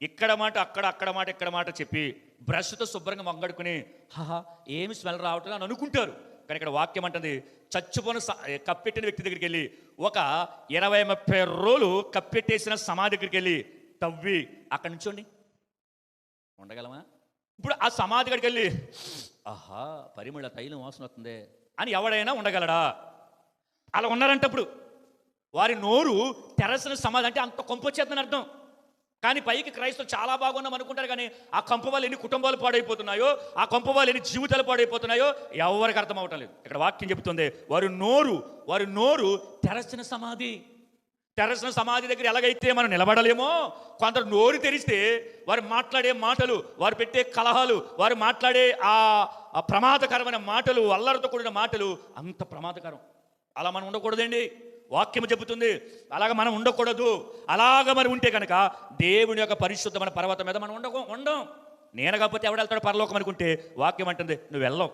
ఇక్కడ మాట అక్కడ, అక్కడ మాట ఇక్కడ మాట చెప్పి బ్రష్తో శుభ్రంగా వంగడుకుని హాహా ఏమి స్మెల్ రావట్లేదు అని అనుకుంటారు. కానీ ఇక్కడ వాక్యం అంటుంది, చచ్చిపోయిన కప్పెట్టిన వ్యక్తి దగ్గరికి వెళ్ళి ఒక 20-30 రోజులు కప్పెట్టేసిన సమాధి దగ్గరికి వెళ్ళి తవ్వి అక్కడి నుంచోండి ఉండగలమా? ఇప్పుడు ఆ సమాధి దగ్గరికి వెళ్ళి ఆహా పరిమళ తైలం వాసన వస్తుంది అని ఎవడైనా ఉండగలడా? అలా ఉన్నారంటే ఇప్పుడు వారి నోరు తెరసిన సమాధి అంటే అంత కొంపొచ్చేద్దని అర్థం. కానీ పైకి క్రైస్తవులు చాలా బాగున్నాం అనుకుంటారు, కానీ ఆ కొంప వాళ్ళు ఎన్ని కుటుంబాలు పాడైపోతున్నాయో, ఆ కొంప వాళ్ళు ఎన్ని జీవితాలు పాడైపోతున్నాయో ఎవరికి అర్థం అవటం లేదు. ఇక్కడ వాక్యం చెబుతుంది వారి నోరు తెరచిన సమాధి. తెరసిన సమాధి దగ్గర ఎలాగైతే మనం నిలబడలేమో, కొందరు నోరు తెరిస్తే వారు మాట్లాడే మాటలు, వారు పెట్టే కలహాలు, వారు మాట్లాడే ఆ ప్రమాదకరమైన మాటలు, అల్లరితో కూడిన మాటలు అంత ప్రమాదకరం. అలా మనం ఉండకూడదండి. వాక్యం చెబుతుంది అలాగ మనం ఉండకూడదు. అలాగ మనం ఉంటే కనుక దేవుని యొక్క పరిశుద్ధమైన పర్వతం మీద మనం ఉండం. నేను కాకపోతే ఎవడు వెళ్తాడో పరలోకం అనుకుంటే వాక్యం అంటుంది నువ్వు వెళ్ళవు.